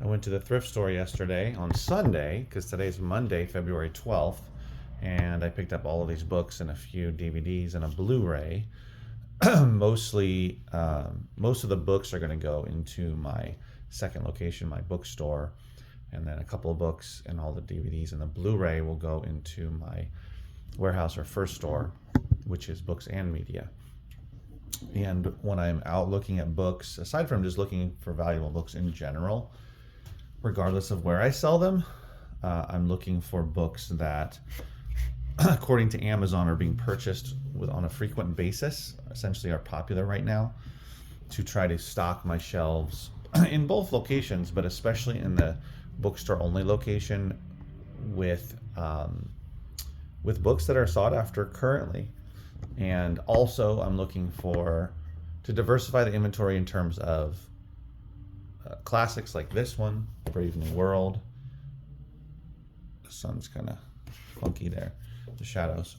I went to the thrift store yesterday on Sunday, because today's Monday, February 12th, and I picked up all of these books and a few DVDs and a Blu-ray. Most of the books are going to go into my second location, my bookstore, and then a couple of books and all the DVDs and the Blu-ray will go into my warehouse or first store, which is books and media. And when I'm out looking at books, aside from just looking for valuable books in general, regardless of where I sell them, I'm looking for books that, according to Amazon, are being purchased on a frequent basis, essentially are popular right now, to try to stock my shelves in both locations, but especially in the bookstore only location with books that are sought after currently. And also I'm looking to diversify the inventory in terms of classics like this one, Brave New World. The sun's kind of funky there, the shadows.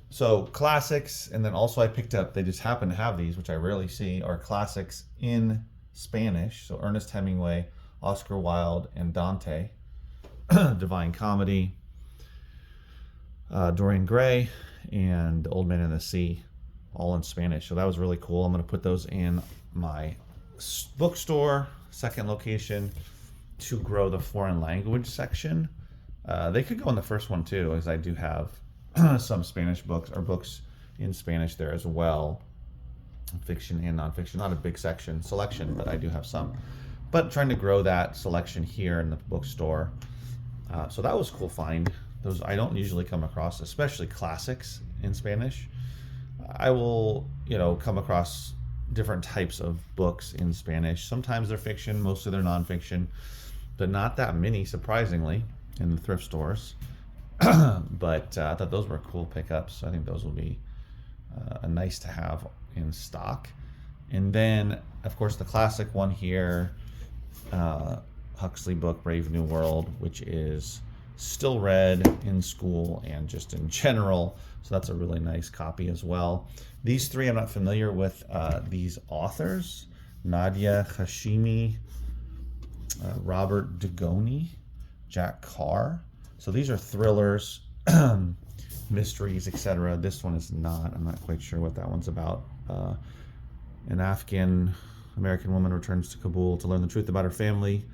So classics, and then also I picked up, they just happen to have these, which I rarely see, are classics in Spanish. So Ernest Hemingway, Oscar Wilde, and Dante, Divine Comedy, Dorian Gray, and Old Man and the Sea, all in Spanish. So that was really cool. I'm going to put those in my bookstore, second location, to grow the foreign language section. They could go in the first one too, as I do have some Spanish books or books in Spanish there as well, fiction and nonfiction. Not a big selection, but I do have some. But trying to grow that selection here in the bookstore. So that was a cool find. Those I don't usually come across, especially classics in Spanish. I will, come across different types of books in Spanish. Sometimes they're fiction, mostly they're nonfiction, but not that many, surprisingly, in the thrift stores. But I thought those were cool pickups. I think those will be a nice to have in stock. And then, of course, the classic one here, Huxley book, Brave New World, which is still read in school and just in general. So that's a really nice copy as well. These three, I'm not familiar with these authors. Nadia Hashimi, Robert Dugoni, Jack Carr. So these are thrillers, mysteries, etc. This one is not. I'm not quite sure what that one's about. An Afghan American woman returns to Kabul to learn the truth about her family.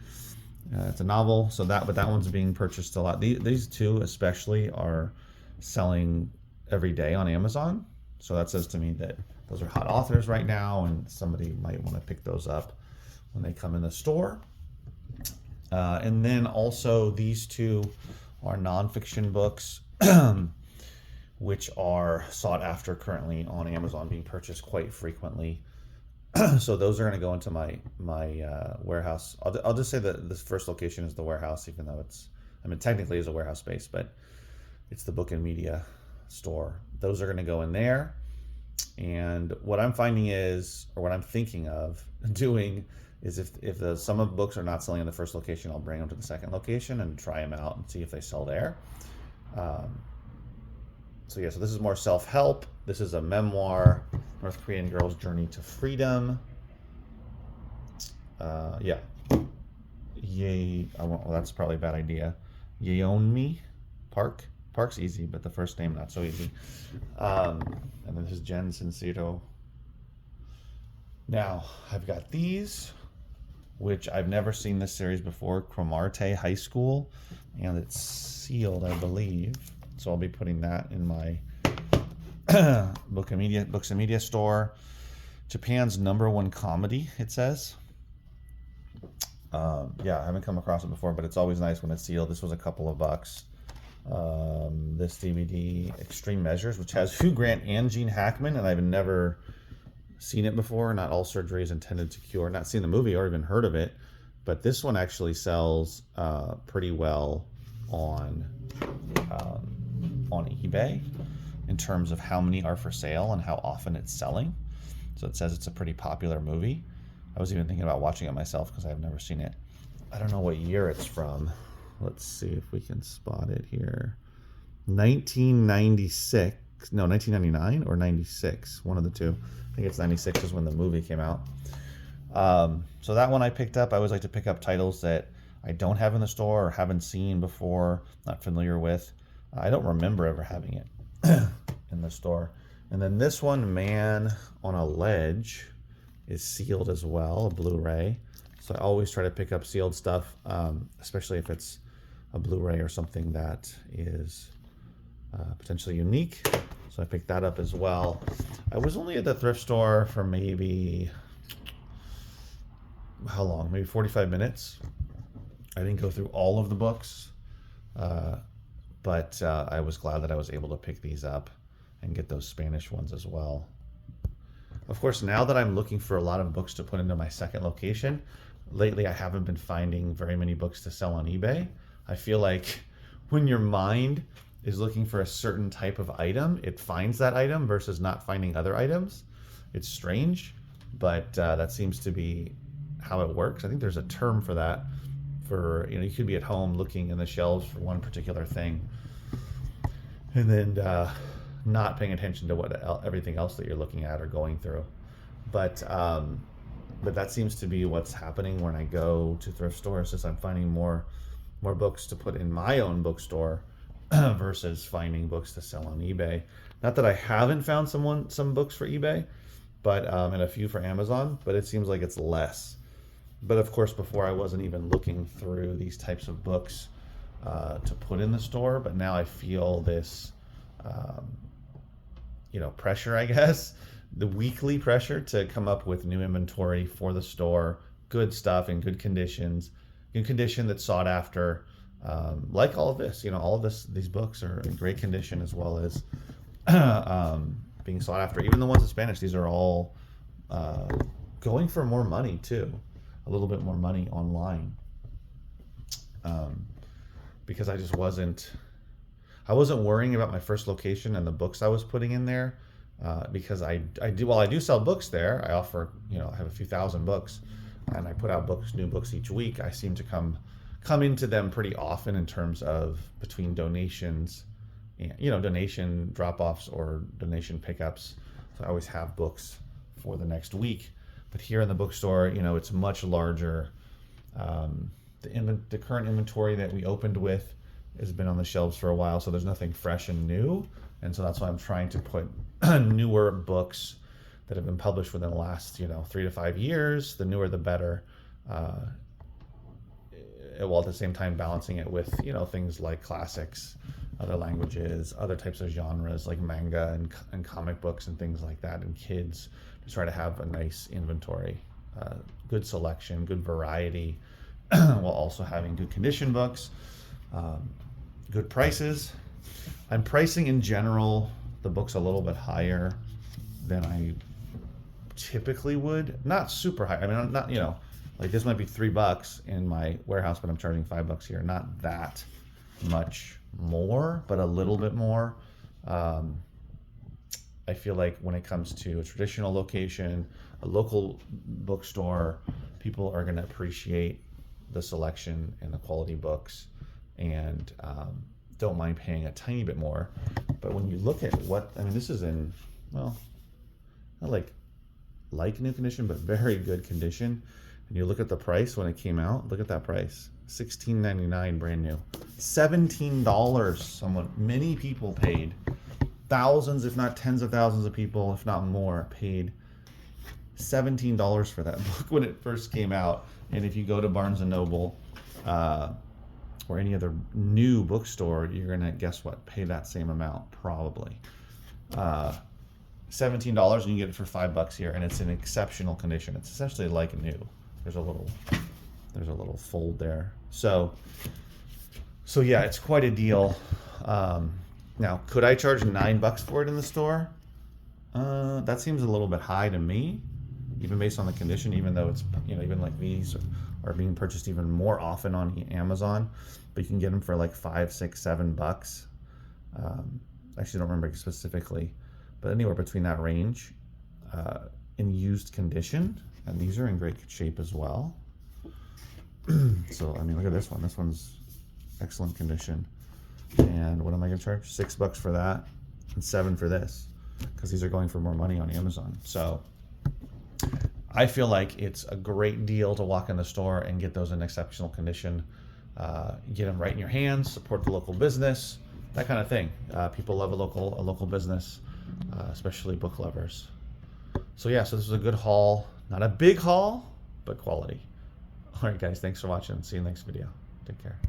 It's a novel, but that one's being purchased a lot. These two especially are selling every day on Amazon. So that says to me that those are hot authors right now, and somebody might want to pick those up when they come in the store. And then also these two are nonfiction books, which are sought after currently on Amazon, being purchased quite frequently. So those are going to go into my warehouse. I'll just say that this first location is the warehouse, even though technically it's a warehouse space, but it's the book and media store. Those are going to go in there. And what I'm finding is, or what I'm thinking of doing, is if some of the books are not selling in the first location, I'll bring them to the second location and try them out and see if they sell there. So this is more self-help. This is a memoir, North Korean Girl's Journey to Freedom. That's probably a bad idea. Yeonmi Park. Park's easy, but the first name not so easy. And then this is Jen Sincero. Now, I've got these, which I've never seen this series before, Cromartie High School, and it's sealed, I believe. So I'll be putting that in my books and media store. Japan's #1 comedy, it says. I haven't come across it before, but it's always nice when it's sealed. This was a couple of bucks. This DVD, Extreme Measures, which has Hugh Grant and Gene Hackman, and I've never seen it before. Not all surgery is intended to cure. Not seen the movie or even heard of it, but this one actually sells pretty well on eBay in terms of how many are for sale and how often it's selling. So it says it's a pretty popular movie. I was even thinking about watching it myself because I've never seen it. I don't know what year it's from. Let's see if we can spot it here. 1999 or 96, one of the two. I think it's 96 is when the movie came out. So that one I picked up. I always like to pick up titles that I don't have in the store or haven't seen before, not familiar with. I don't remember ever having it in the store. And then this one, Man on a Ledge, is sealed as well, a Blu-ray. So I always try to pick up sealed stuff, especially if it's a Blu-ray or something that is potentially unique. So I picked that up as well. I was only at the thrift store for maybe, how long? Maybe 45 minutes. I didn't go through all of the books, but I was glad that I was able to pick these up and get those Spanish ones as well. Of course, now that I'm looking for a lot of books to put into my second location, lately I haven't been finding very many books to sell on eBay. I feel like when your mind is looking for a certain type of item, it finds that item versus not finding other items. It's strange, but that seems to be how it works. I think there's a term for that. For, you could be at home looking in the shelves for one particular thing, and then not paying attention to what everything else that you're looking at or going through. But that seems to be what's happening when I go to thrift stores, is I'm finding more books to put in my own bookstore versus finding books to sell on eBay. Not that I haven't found some books for eBay, but and a few for Amazon, but it seems like it's less. But of course, before I wasn't even looking through these types of books to put in the store, but now I feel this pressure, I guess, the weekly pressure to come up with new inventory for the store, good stuff in good conditions, in condition that's sought after. Like all of this, all of these books are in great condition, as well as being sought after. Even the ones in Spanish, these are all going for more money too, a little bit more money online, because I wasn't worrying about my first location and the books I was putting in there, because I do sell books there. I offer, I have a few thousand books, and I put out new books each week. I seem to come into them pretty often in terms of between donations, and, donation drop-offs or donation pickups. So I always have books for the next week. But here in the bookstore, it's much larger. The current inventory that we opened with has been on the shelves for a while, so there's nothing fresh and new. And so that's why I'm trying to put newer books that have been published within the last, 3 to 5 years. The newer, the better. While at the same time balancing it with, things like classics, other languages, other types of genres like manga and comic books and things like that, and kids, to try to have a nice inventory, good selection, good variety, while also having good condition books, good prices. I'm pricing in general the books a little bit higher than I typically would. Not super high. I mean, I'm not, like this might be $3 in my warehouse, but I'm charging $5 here. Not that much more, but a little bit more. I feel like when it comes to a traditional location, a local bookstore, people are going to appreciate the selection and the quality books, and don't mind paying a tiny bit more. But when you look at this is in, well, not like new condition, but very good condition. And you look at the price when it came out, look at that price, $16.99 brand new. $17 many people paid. Thousands, if not tens of thousands of people, if not more, paid $17 for that book when it first came out. And if you go to Barnes & Noble or any other new bookstore, you're going to, guess what, pay that same amount, probably. $17, and you get it for $5 here, and it's in exceptional condition. It's essentially like new. There's a little fold there. So yeah, it's quite a deal. Now, could I charge $9 for it in the store? That seems a little bit high to me, even based on the condition, even though it's, even like these are being purchased even more often on Amazon, but you can get them for like $5, $6, $7. I actually don't remember specifically, but anywhere between that range, in used condition. And these are in great shape as well. So, look at this one. This one's excellent condition. And what am I going to charge? $6 for that and $7 for this, because these are going for more money on Amazon. So I feel like it's a great deal to walk in the store and get those in exceptional condition. Get them right in your hands, support the local business, that kind of thing. People love a local business, especially book lovers. So yeah, so this was a good haul. Not a big haul, but quality. All right, guys, thanks for watching. See you in the next video. Take care.